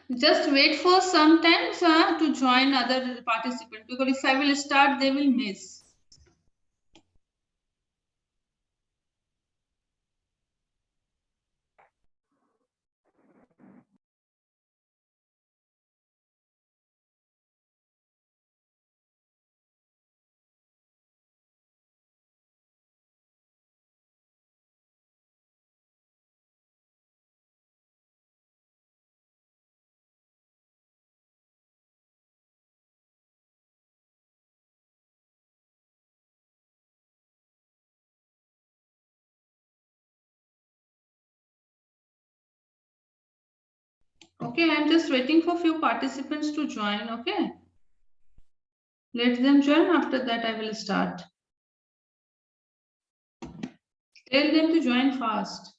Just wait for some time to join other participants, because if I will start, they will miss. Okay, I'm just waiting for few participants to join. Okay, let them join. After that, I will start. Tell them to join fast.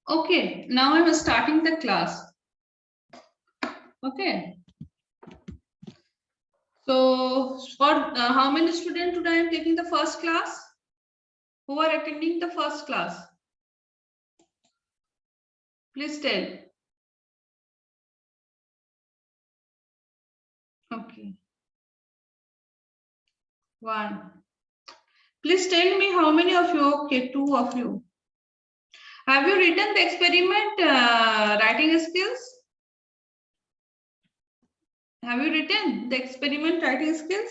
Okay, now I'm starting the class. Okay. So, for how many students today I'm taking the first class? Who are attending the first class? Please tell. Okay. 1. Please tell me how many of you? Okay, 2 of you. Have you written the experiment writing skills? Have you written the experiment writing skills?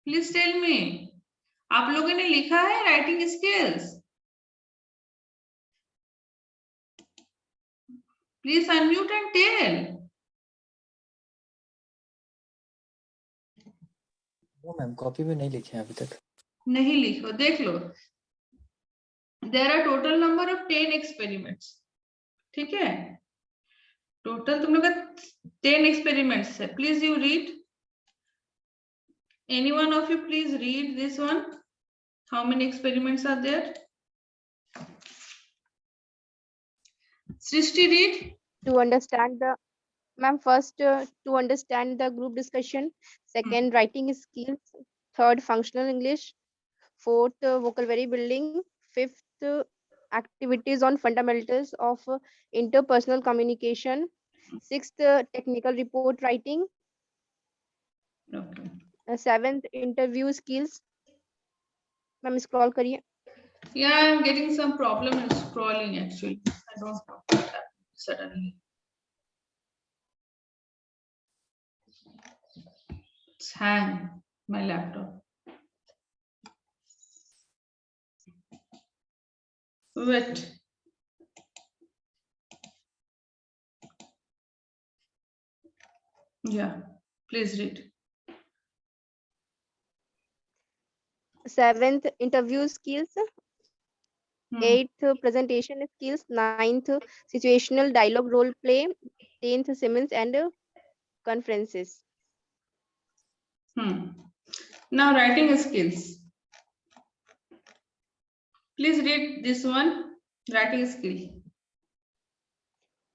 Please tell me. आप लोगों ने लिखा है writing skills? Please unmute and tell. वो ma'am copy में नहीं लिखे हैं अभी तक। नहीं लिखो, देख लो। There are total number of 10 experiments. ठीक है? Total तुम लोग का 10 experiments है. Please you read. Any one of you please read this one. How many experiments are there? Srishti, read. To understand the ma'am, first to understand the group discussion, second writing skills, third functional English, fourth vocabulary building, fifth activities on fundamentals of interpersonal communication, sixth technical report writing, Okay. seventh interview skills. Ma'am, scroll करिए. Yeah, I'm getting some problem in scrolling actually. I don't know what happened suddenly. It's hang my laptop. Wait. Yeah, please read. Seventh interview skills, eighth presentation skills, ninth situational dialogue role play, 10th Siemens and conferences. Now writing skills. Please read this one. Writing skill.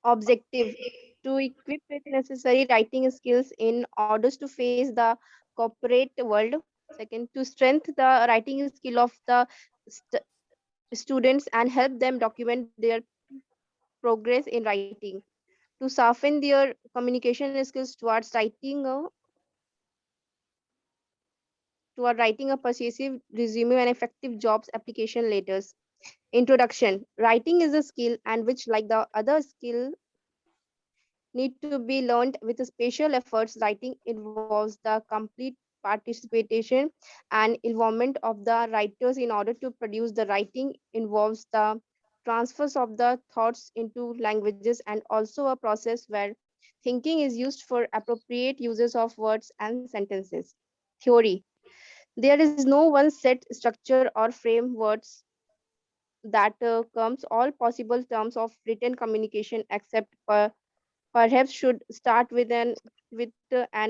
Objective: to equip with necessary writing skills in order to face the corporate world. Second, to strengthen the writing skill of the students and help them document their progress in writing. To sharpen their communication skills toward writing a persuasive resume and effective jobs application letters. Introduction. Writing is a skill and which, like the other skill, need to be learned with special efforts. Writing involves the complete participation and involvement of the writers in order to produce. The writing involves the transfers of the thoughts into languages and also a process where thinking is used for appropriate uses of words and sentences. Theory. There is no one set structure or frame words that comes all possible terms of written communication except perhaps should start with an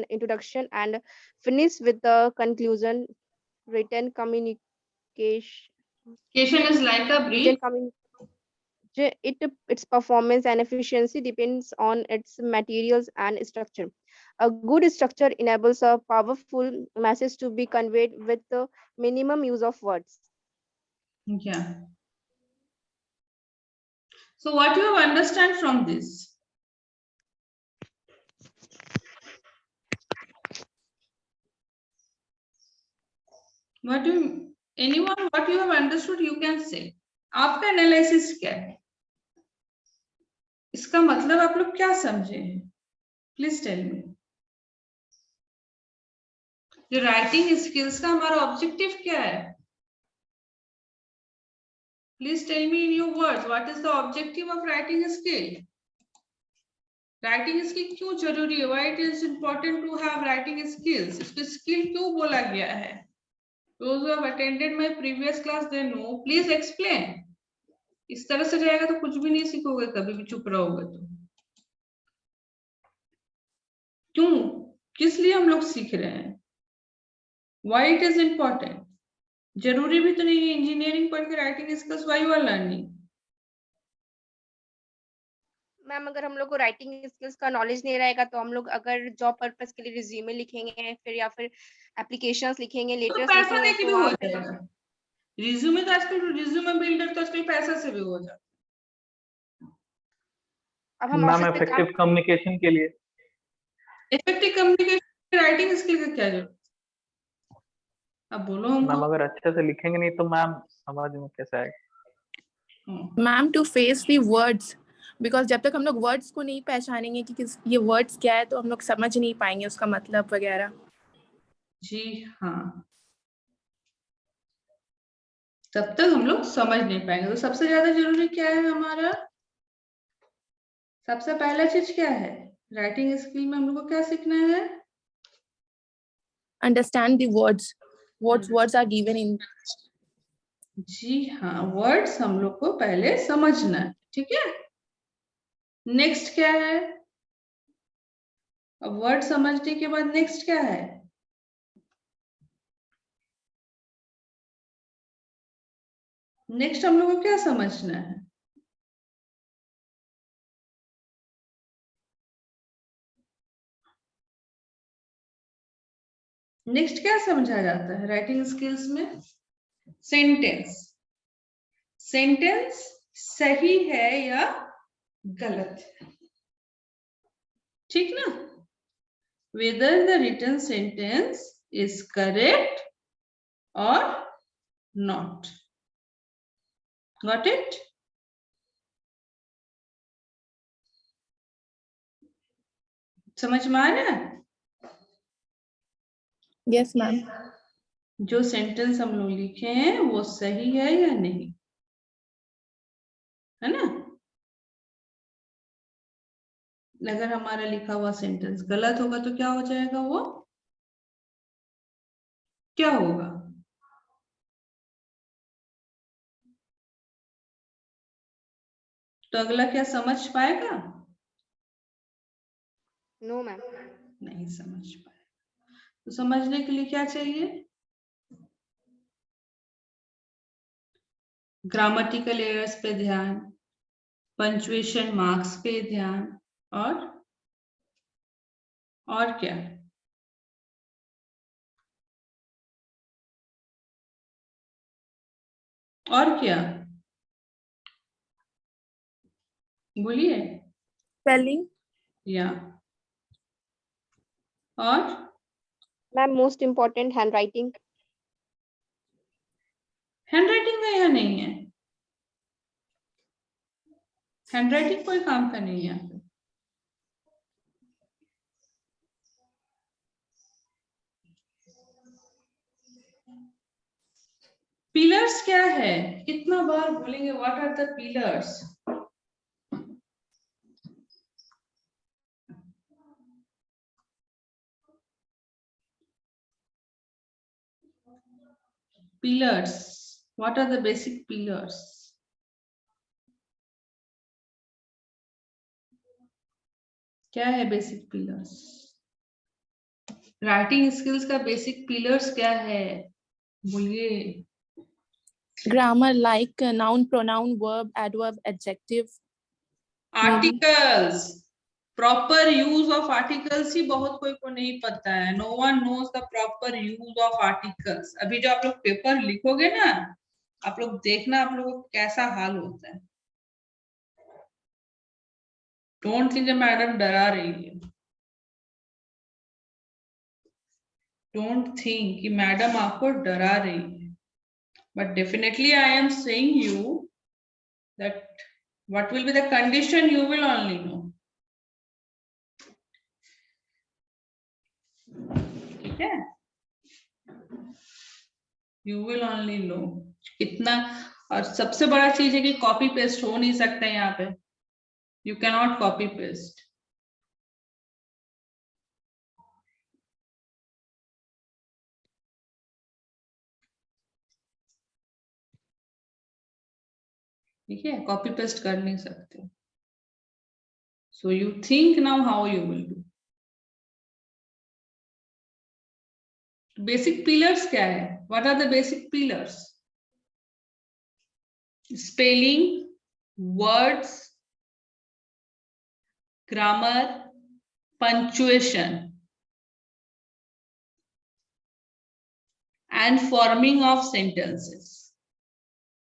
introduction and finish with the conclusion. Written communication Communication is like a written bridge. communication its performance and efficiency depends on its materials and structure. A good structure enables a powerful message to be conveyed with the minimum use of words. Yeah. So what you have understand from this? What do you, anyone what you have understood you can say. आपका analysis क्या है? इसका मतलब आप लोग क्या समझे हैं? Please tell me. जो राइटिंग स्किल्स का हमारा ऑब्जेक्टिव क्या है? Please tell me in your words what is the objective of writing skill? Writing skill क्यों जरूरी है? Why it is important to have writing skills? इसको स्किल क्यों बोला गया है? Those who have attended my previous class they know. Please explain. इस तरह से जाएगा तो कुछ भी नहीं सीखोगे, कभी भी चुप रहोगे तो. क्यों, किस लिए हम लोग सीख रहे हैं? Why it is important? जरूरी भी तो नहीं है इंजीनियरिंग पढ़ के writing skills. Why you are learning? Ma'am अगर हम लोग को राइटिंग स्किल्स का नॉलेज नहीं रहेगा तो हम लोग अगर जॉब पर्पस के लिए रिज्यूमे लिखेंगे फिर या फिर एप्लीकेशंस लिखेंगे, तो लेटर्स पैसा लिखेंगे देके तो भी वहाँ हो पे जाएगा. रिज्यूमे तो आजकल रिज्यूमे बिल्डर तो आजकल पैसा से भी हो जाता. अब हम मैम ऑफिस पे काम इफेक्टिव कम्युनिकेशन के लिए इफेक्टिव कम्युनिकेशन राइटिंग स्किल का क्या जरूरत? अब बोलो मैम हमको. अगर अच्छे से लिखेंगे नहीं तो मैम समझ में कैसे आएगा? Ma'am to face the words, because जब तक हम लोग वर्ड्स को नहीं पहचानेंगे कि ये वर्ड्स क्या है तो हम लोग समझ नहीं पाएंगे उसका मतलब वगैरह. जी हाँ, तब तक हम लोग समझ नहीं पाएंगे. तो सबसे ज्यादा जरूरी क्या है हमारा? सबसे पहला चीज क्या है राइटिंग स्किल में? हम लोग को क्या सीखना है? Understand the words, what words are given in. जी हाँ, वर्ड्स हम लोग को पहले समझना है. ठीक है. नेक्स्ट क्या है? अब वर्ड समझने के बाद नेक्स्ट क्या है? नेक्स्ट हम लोग को क्या समझना है? नेक्स्ट क्या समझा जाता है राइटिंग स्किल्स में? सेंटेंस. सेंटेंस सही है या गलत है? ठीक ना? Whether the written sentence is correct or not. Got it? समझ में आ रहा है? Yes ma'am. जो सेंटेंस हम लोग लिखे हैं वो सही है या नहीं, है ना? अगर हमारा लिखा हुआ सेंटेंस गलत होगा तो क्या हो जाएगा? वो क्या होगा? तो अगला क्या समझ पाएगा? No ma'am. नहीं समझ पाएगा. तो समझने के लिए क्या चाहिए? ग्रामेटिकल एरर्स पे ध्यान, पंक्चुएशन मार्क्स पे ध्यान, और क्या? और क्या? बोलिए। स्पेलिंग, या और ma'am most important hand writing. Handwriting का यहाँ नहीं है, हैंडराइटिंग कोई काम का नहीं है यहाँ पे। पिलर्स क्या है, कितना बार बोलेंगे, what are the pillars? Pillars. What are the basic pillars? क्या है बेसिक पिलर्स? राइटिंग स्किल्स का बेसिक पिलर्स क्या है, बोलिए। Grammar like noun, pronoun, verb, adverb, adjective, articles, proper use of articles ही बहुत कोई को नहीं पता है। No one knows the proper use of articles. अभी जो आप लोग पेपर लिखोगे ना, आप लोग देखना आप लोगों को कैसा हाल होता है। डोंट थिंक मैडम डरा रही है, डोंट थिंक कि मैडम आपको डरा रही है, but definitely I am saying you that what will be the condition you will only know. ठीक है, you will only know कितना। और सबसे बड़ा चीज है कि कॉपी पेस्ट हो नहीं सकता है यहाँ पे, you cannot copy paste। ठीक है, कॉपी पेस्ट कर नहीं सकते। so you think now how you will do। Basic pillars क्या है, what are the basic pillars? spelling, words, grammar, punctuation and forming of sentences।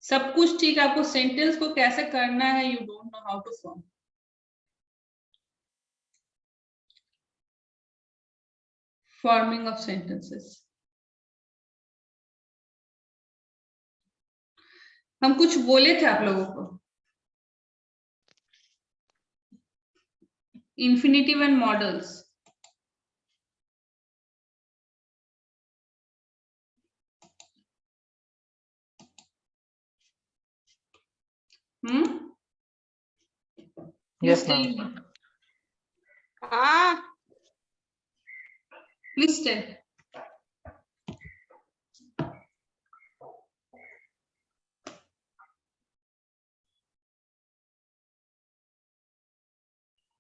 सब कुछ ठीक है, आपको सेंटेंस को कैसे करना है you don't know how to form. Forming of sentences, हम कुछ बोले थे आप लोगों को, infinitive and modals. Yes, ma'am. Please tell।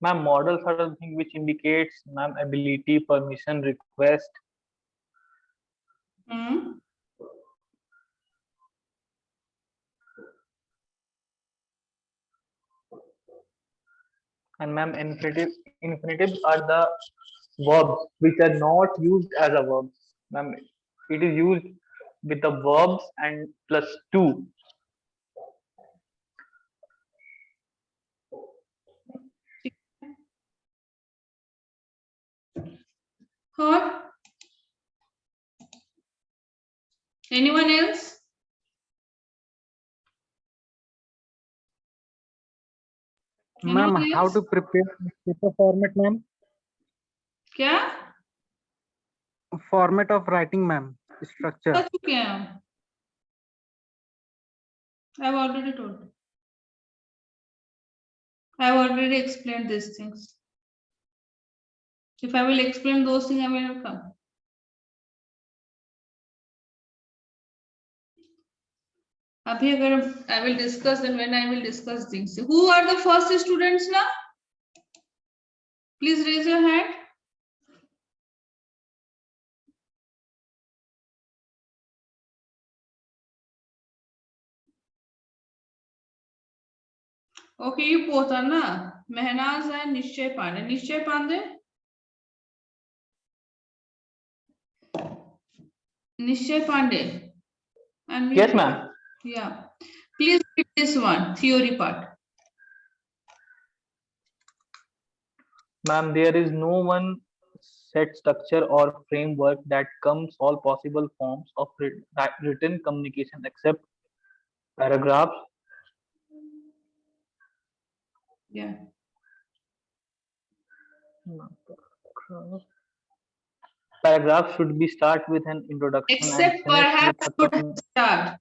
Ma'am, models are the thing which indicates, ma'am, ability, permission, request. And ma'am, infinitives are the verbs which are not used as a verb. Ma'am, it is used with the verbs and plus two. और anyone else? Ma'am, how to prepare paper format, ma'am? क्या Format of writing, ma'am. Structure. कर चुके हैं हम, I've already told, I've already explained these things। if I will explain those things I will not come। अभी अगर I will discuss, then when I will discuss things, who are the first students now? Please raise your hand। Okay, you both are na, Mehnaz and Nishchay Pandey। Nishchay Pandey, Nishchay Pandey, and Yes, ma'am. yeah, please read this one, theory part। Ma'am, there is no one set structure or framework that comes all possible forms of written communication except paragraphs. Yeah. Paragraph should be start with an introduction and Except finish with perhaps a should start.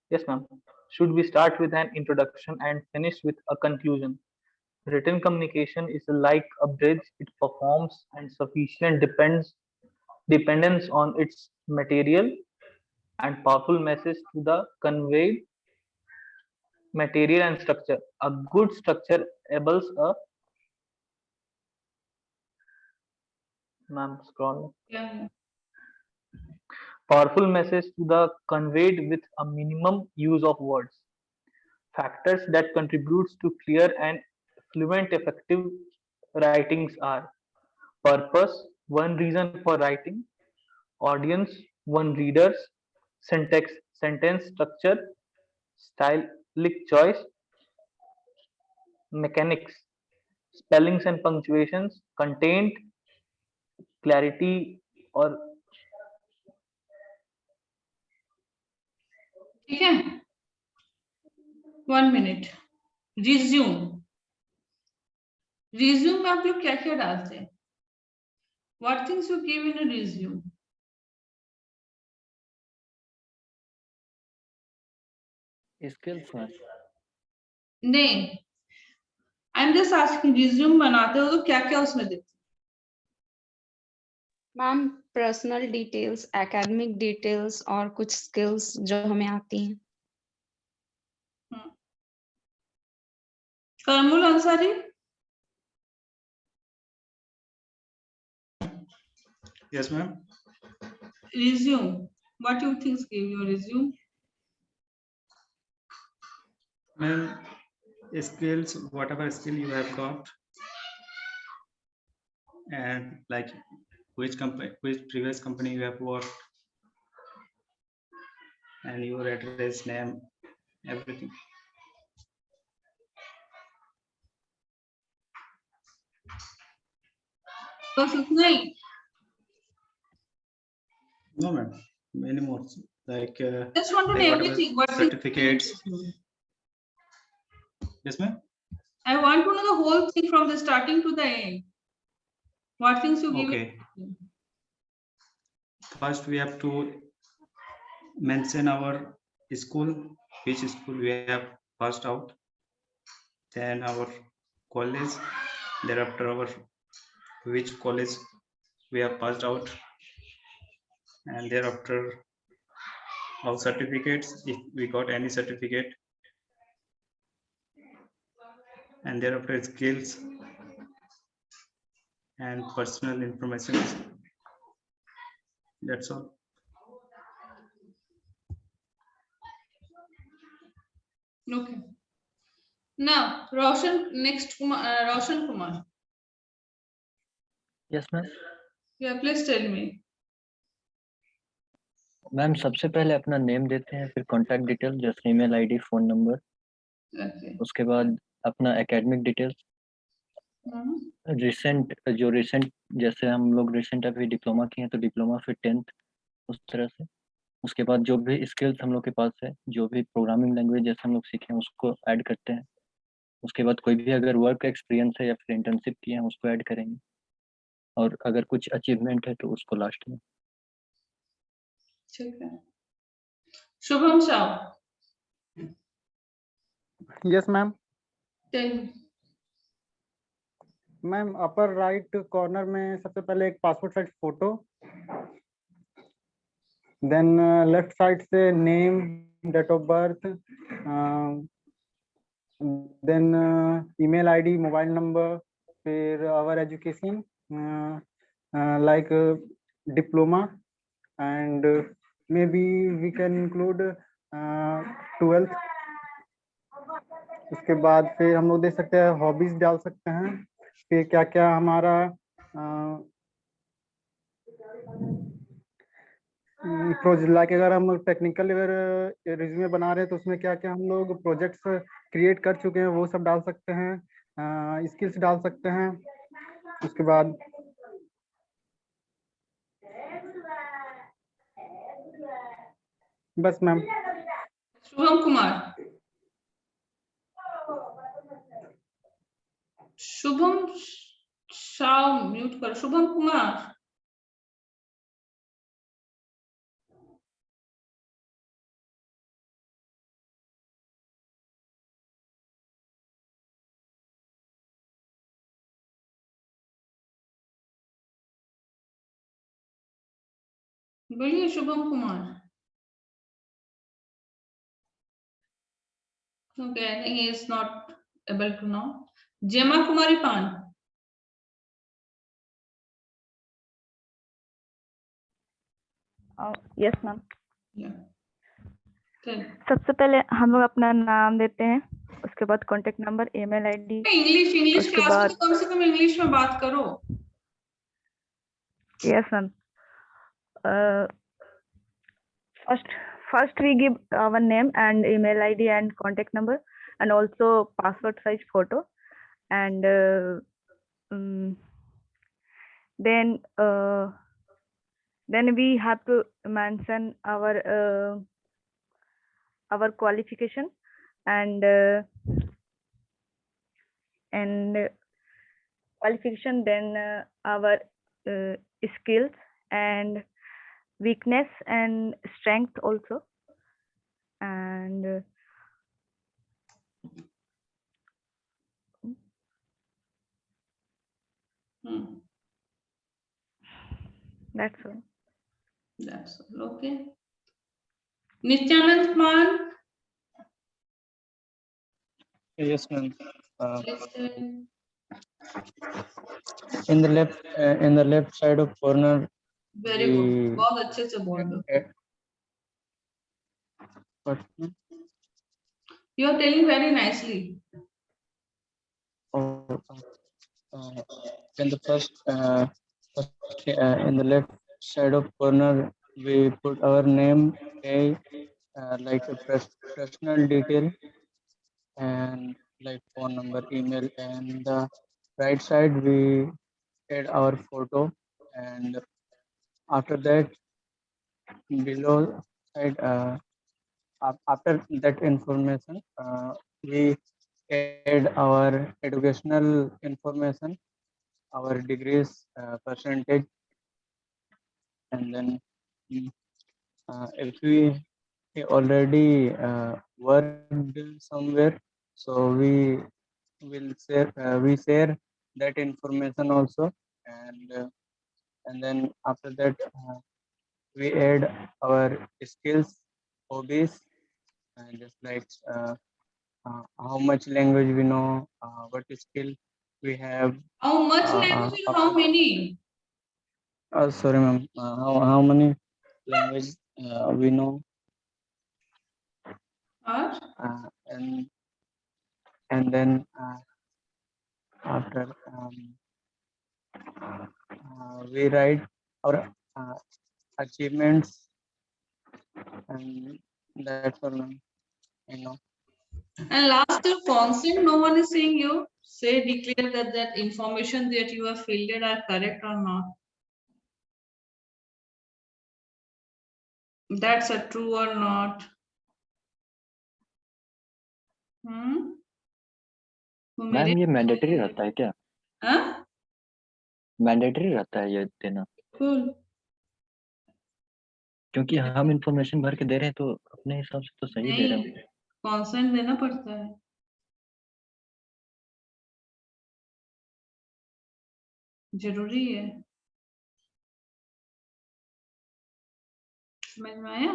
yes, ma'am. Should we start with an introduction and finish with a conclusion? Written communication is like a bridge. It performs and sufficient dependence on its material and powerful message to the conveyed material and structure. A good structure enables a ma'am scroll Yeah. powerful message to the conveyed with a minimum use of words. Factors that contributes to clear and fluent effective writings are purpose, one reason for writing, audience, one readers, syntax, sentence structure, stylistic choice, mechanics, spellings and punctuations, content, clarity और ठीक है. 1 minute. Resume. Resume में आप लोग क्या क्या डालते हैं? What things you give in a resume? Skills ma'am. नहीं. I'm just asking, resume बनाते हो तो क्या क्या उसमें देते हो? Ma'am personal details, academic details और कुछ स्किल्स जो हमें आती हैं. Karmul Ansari? Yes, ma'am. Resume. What you think give your resume? Ma'am, skills, whatever skill you have got, and like which previous company you have worked, and your address, name, everything. बस इतना ही. No, ma'am. Many more. Like Just want to know like whatever everything. What is- certificates. Yes, ma'am. I want to know the whole thing from the starting to the end. What things you give? Okay. First, we have to mention our school, which school we have passed out. Then our college. Thereafter, our which college we have passed out. And thereafter, our certificates, if we got any certificate. And thereafter, skills and personal information. That's all. Okay. Now, Roshan, next Roshan Kumar. Yes ma'am. Yeah, please tell me. Ma'am सबसे पहले अपना name देते हैं, फिर contact detail जैसे email ID, phone number. Okay. उसके बाद अपना एकेडमिक डिटेल्स, रिसेंट जैसे हम लोग रिसेंट अभी डिप्लोमा किए हैं तो डिप्लोमा फिर 10th उस तरह से. उसके बाद जो भी स्किल्स हम लोग के पास है, जो भी प्रोग्रामिंग लैंग्वेज जैसे हम लोग सीखे हैं उसको ऐड करते हैं. उसके बाद कोई भी अगर वर्क एक्सपीरियंस है या फिर इंटर्नशिप किए हैं उसको ऐड करेंगे, और अगर कुछ अचीवमेंट है तो उसको लास्ट में. ठीक है. Shubham Shah. Yes ma'am. Tell me. Ma'am upper right corner में सबसे पहले एक passport size photo, then left side से name, date of birth, then email ID, mobile number, फिर our education like diploma, and maybe we can include 12th. उसके बाद फिर हम लोग दे सकते हैं हॉबीज डाल सकते हैं, फिर क्या क्या हमारा प्रोजेक्ट, लाइक अगर हम टेक्निकल अगर रिज्यूमे बना रहे हैं तो उसमें क्या क्या हम लोग प्रोजेक्ट्स क्रिएट कर चुके हैं वो सब डाल सकते हैं. स्किल्स डाल सकते हैं। उसके बाद बस मैम। शुभम कुमार, शुभम शाह म्यूट करो। शुभम कुमार, बोलिए Shubham Kumar. Okay, I think he is not able to now. Jema Kumari Pan. Yes ma'am. Yeah. Tell. सबसे पहले हम लोग अपना नाम देते हैं, उसके बाद contact number, email ID. English उसके क्लास में बाद तो कम से कम इंग्लिश में बात करो। Yes ma'am. first we give our name and email id and contact number and also passport size photo, and then we have to mention our qualification and qualification, then our skills and weakness and strength also, and that's all. That's all. Okay. Nityanand Man. Yes ma'am. Listen. In the left side of corner. Very good. बहुत अच्छे से बोल दो। What? You are telling very nicely. In the first, in the left side of corner, we put our name, like a personal detail, and like phone number, email, and the right side we add our photo, and after that below side, after that information, we add our educational information, our degrees, percentage, and then if we already worked somewhere, so we will share that information also, and then after that we add our skills, hobbies, and just like how much language we know, what skill we have. How much language and how many? Sorry ma'am, how many language we know, and then after we write our achievements, and that's all ma'am. I know. And last, your consent. No one is saying you say declare that information that you have filled in are correct or not. That's a true or not. Ma'am ये mandatory रहता है क्या? हाँ? Mandatory रहता है ये देना? Cool. क्योंकि हम इंफॉर्मेशन भर के दे रहे हैं तो अपने हिसाब से तो सही दे रहे हैं। कॉन्सेंट देना पड़ता है। जरूरी है। समझ में आया?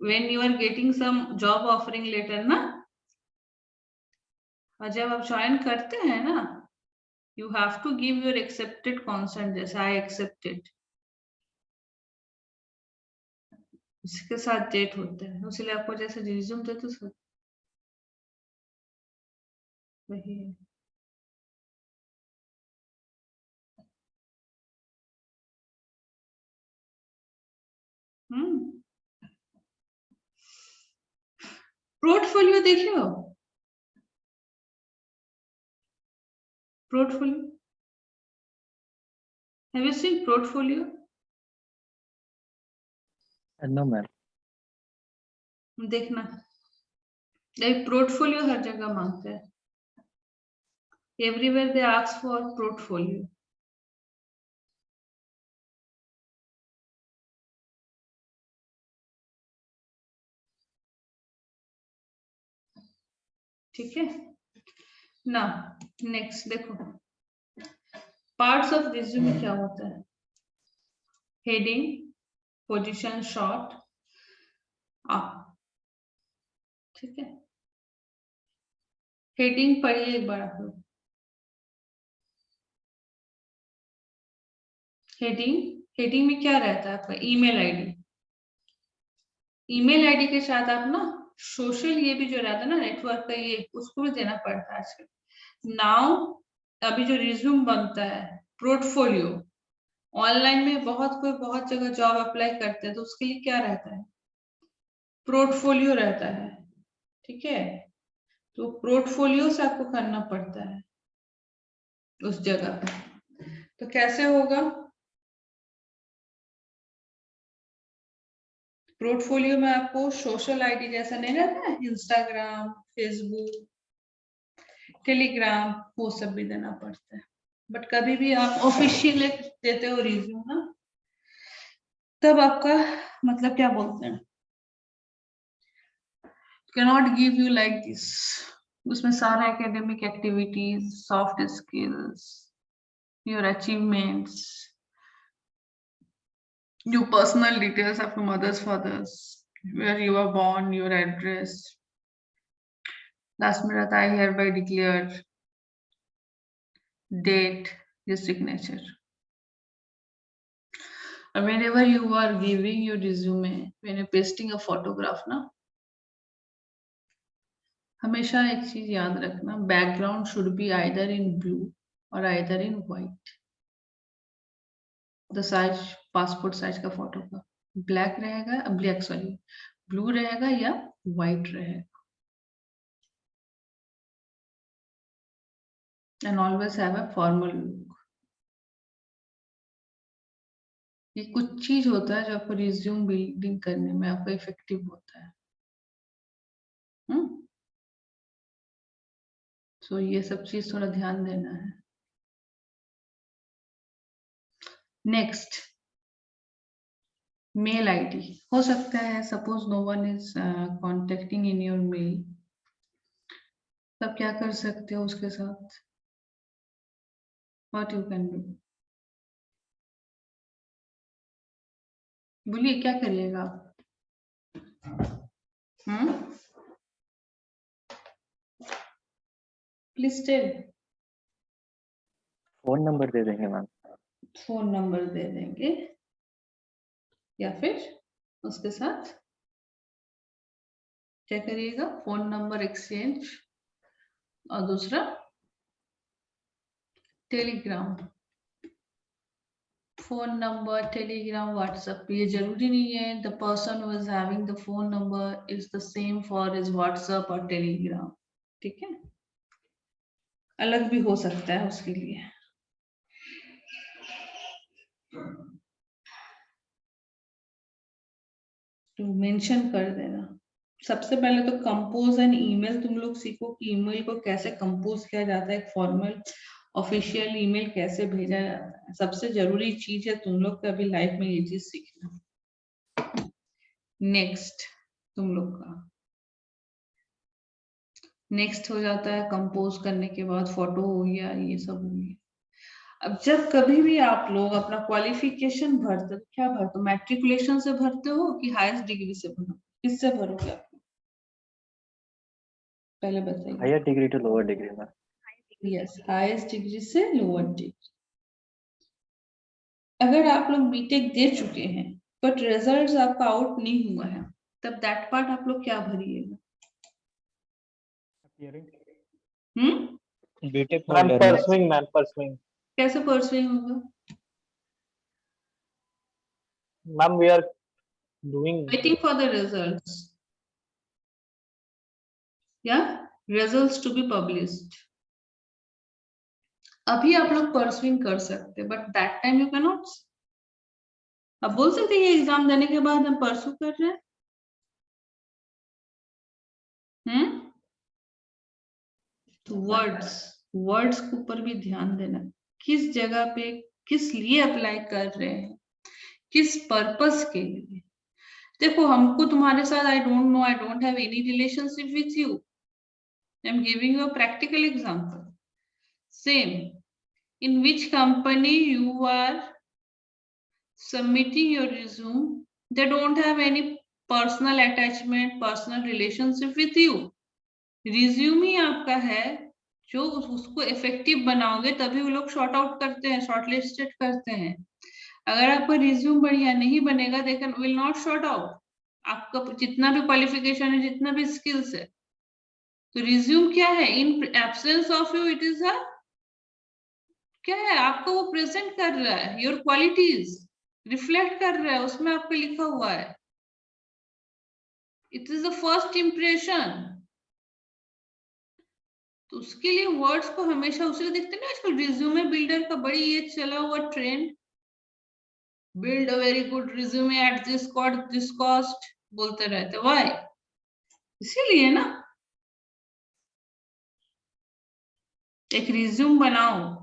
When you are getting some job offering letter ना, और जब आप ज्वाइन करते हैं ना, you have to give your accepted consent, जैसे I accepted, उसके साथ डेट होता है, उसलिए आपको जैसे रिज्यूम देते हैं वही है। पोर्टफोलियो देखियो, portfolio? Have you seen portfolio? No ma'am. देखना, portfolio हर जगह मांगते हैं. Everywhere they ask for portfolio. ठीक है ना. नेक्स्ट देखो, पार्ट्स ऑफ रिज्यूमे क्या होता है. हेडिंग, पोजीशन, शॉर्ट, ठीक है. हेडिंग पढ़िए एक बार आप लोग. हेडिंग में क्या रहता है आपका, ईमेल आईडी. ईमेल आईडी के साथ आप ना सोशल ये भी जो रहता है ना नेटवर्क का, ये उसको भी देना पड़ता है आजकल. नाउ अभी जो रिज्यूम बनता है, पोर्टफोलियो, ऑनलाइन में बहुत जगह जॉब अप्लाई करते हैं तो उसके लिए क्या रहता है, पोर्टफोलियो रहता है. ठीक है, तो पोर्टफोलियो से आपको करना पड़ता है उस जगह पे. तो कैसे होगा, पोर्टफोलियो में आपको सोशल आईडी जैसा नहीं रहता है, इंस्टाग्राम, फेसबुक, टेलीग्राम, वो सब भी देना पड़ता है. बट कभी भी आप ऑफिशियल देते हो रिज्यूम ना, तब आपका मतलब क्या बोलते हैं, cannot give you like this. उसमें सारा academic activities, soft skills, your achievements, your personal details of your mother's, fathers, where you are born, your address, last minute I hereby declare, date, your signature. And whenever you are giving your resume, when you're pasting a photograph ना, हमेशा एक चीज याद रखना, background should be either in blue or either in white. The size, passport size का photo का black रहेगा, blue रहेगा या व्हाइट रहेगा. And always have a formal look. ये कुछ चीज होता है जो आपको रिज्यूम बिल्डिंग करने में आपको इफेक्टिव होता है. सो ये सब चीज थोड़ा ध्यान देना है. Next, mail ID. हो सकता है suppose no one is contacting in your mail, तब क्या कर सकते हो उसके साथ, व्हाट यू कैन डू. बोलिए क्या करिएगा आप. Please tell. फोन नंबर दे देंगे मैम. फोन नंबर दे देंगे या फिर उसके साथ क्या करिएगा, फोन नंबर एक्सचेंज, और दूसरा Telegram. Phone number, Telegram, WhatsApp. ये जरूरी नहीं है the person who is having the phone number is the same for his WhatsApp और टेलीग्राम. ठीक है, अलग भी हो सकता है उसके लिए. तो मेंशन कर देना. सबसे पहले तो कंपोज एन ईमेल तुम लोग सीखो कि ईमेल को कैसे कंपोज किया जाता है, एक फॉर्मल ऑफिशियल ईमेल कैसे भेजा जाता है. सबसे जरूरी चीज है तुम लोग का अभी लाइफ में ये चीज सीखना. नेक्स्ट तुम लोग का नेक्स्ट हो जाता है कंपोज करने के बाद फोटो हो गया, ये सब हो गया. अब जब कभी भी आप लोग अपना क्वालिफिकेशन भरते हो, क्या भरते हो, मैट्रिकुलेशन से भरते हो कि हाईएस्ट डिग्री से भरो, किससे भरोगे आप पहले बताइए. Higher degree to lower degree में. यस, हाईएस्ट डिग्री से लोअर डिग्री. अगर आप लोग बीटेक दे चुके हैं बट रिजल्ट्स आपका आउट नहीं हुआ है, तब दैट पार्ट आप लोग क्या भरिएगा. BTech ma'am pursuing, ma'am pursuing. कैसे परसुइंग होगा. Ma'am we are doing Waiting for the results. Yeah, results to be published. अभी आप लोग परसुइंग कर सकते, but that time you can not. अब बोल सकते हैं ये एग्जाम देने के बाद हम परसू कर रहे हैं। वर्ड्स, वर्ड्स के ऊपर भी ध्यान देना, किस जगह पे किस लिए अप्लाई कर रहे हैं, किस पर्पस के लिए। देखो हमको तुम्हारे साथ I don't know, I don't have any relationship with you, I am giving you a practical example. Same, in which company you are submitting your resume, they don't have any personal attachment, personal relationship with you. Resume ही आपका है, जो उसको effective बनाओगे तभी वो लोग short out करते हैं, शॉर्ट लिस्टेड करते हैं। अगर आपका रिज्यूम बढ़िया नहीं बनेगा, they can will not short out. आपका जितना भी क्वालिफिकेशन है, जितना भी स्किल्स है, तो रिज्यूम क्या है? In absence of you it is a क्या है? आपको वो प्रेजेंट कर रहा है, योर क्वालिटीज रिफ्लेक्ट कर रहा है, उसमें आपको लिखा हुआ है। It is the first impression. तो उसके लिए वर्ड्स को हमेशा उसी देखते हैं ना, आजकल रिज्यूमे बिल्डर का बड़ी ये चला हुआ trend, build a very good resume at this cost बोलते रहते। व्हाई? इसीलिए ना, एक रिज्यूम बनाओ।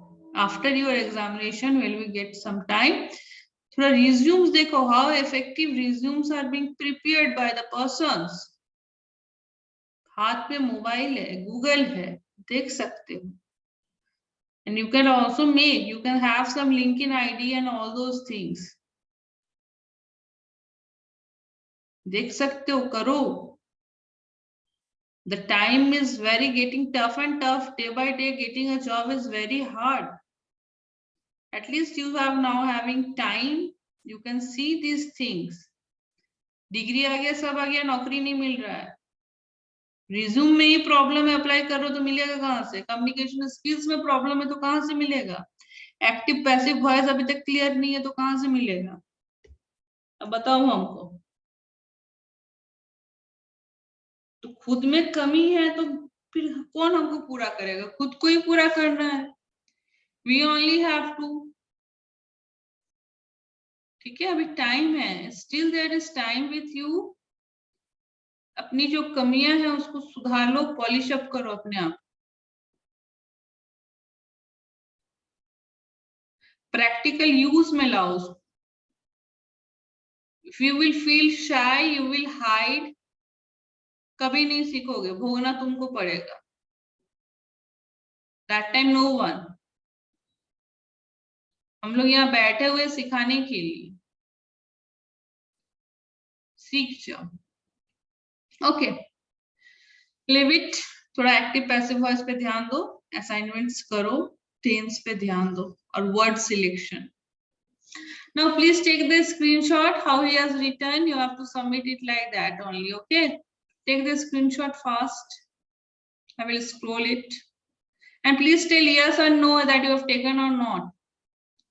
After your examination will we get some time, थोड़ा रिज्यूम्स देखो, how effective resumes are being prepared by the persons. हाथ में मोबाइल है, गूगल है, देख सकते हो। And you can also make, you can have some LinkedIn ID and all those things. देख सकते हो, करो। The time is very getting tough and tough. Day by day, getting a job is very hard. At least you have now having time. You can see these things. Degree आ गया, सब आ गया, नौकरी नहीं मिल रहा है। रिज्यूम में ही problem है, अप्लाई करो तो मिलेगा कहाँ से? कम्युनिकेशन स्किल्स में प्रॉब्लम है तो कहाँ से मिलेगा? एक्टिव पैसिव वॉइस अभी तक क्लियर नहीं है तो कहाँ से मिलेगा? अब बताओ हमको। तो खुद में कमी है तो फिर कौन हमको पूरा करेगा? खुद को ही पूरा करना है। We only have to. ठीक है, अभी टाइम है, still there is time with you. अपनी जो कमियां हैं उसको सुधार लो, पॉलिश अप करो अपने आप, प्रैक्टिकल यूज में लाओ उसको। If you will feel shy, you will hide, कभी नहीं सीखोगे, भोगना तुमको पड़ेगा। That time no one. हम लोग यहाँ बैठे हुए सिखाने के लिए, सीख जाओ। Okay, live it. थोड़ा एक्टिव पैसिव वॉइस पे ध्यान दो, असाइनमेंट्स करो, टेंस पे ध्यान दो और word selection. Now please take the screenshot how he has written. You have to submit it like that only. Okay, take the screenshot fast. I will scroll it and please tell yes or no that you have taken or not.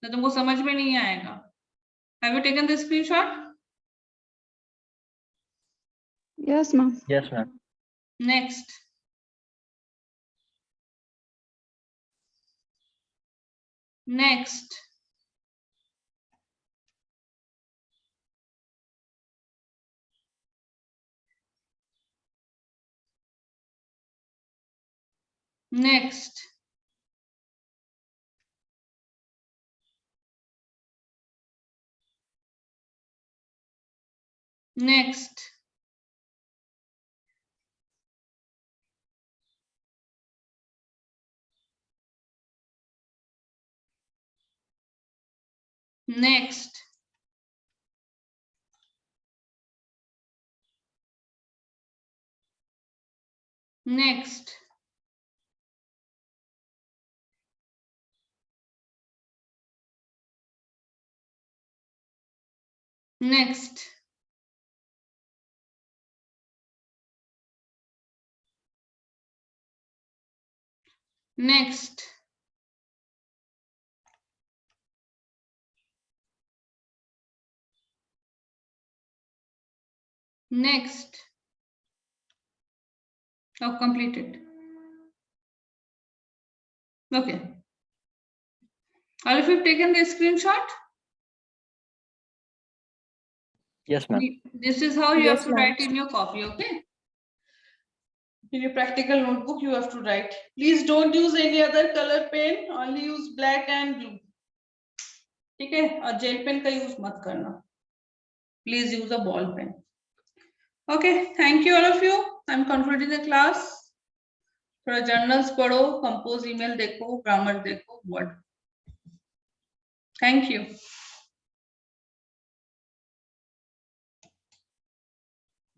तो तुमको समझ में नहीं आएगा। Have you taken the screenshot? Yes, ma'am. Yes, ma'am. Next. Next. Next. Next. Next. Next. Next. Next. Next. Oh, completed. Okay. All of you have taken the screenshot? Yes, ma'am. This is how you Yes, have to ma'am. write in your copy, okay? In your practical notebook, you have to write. Please don't use any other color pen. Only use black and blue. ठीक है? और gel pen का use मत करना. Please use a ball pen. Okay, thank you all of you. I'm concluding the class. थोड़ा journals पढ़ो, compose email देखो, grammar देखो, word. Thank you.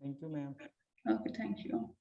Thank you, ma'am. Okay, thank you.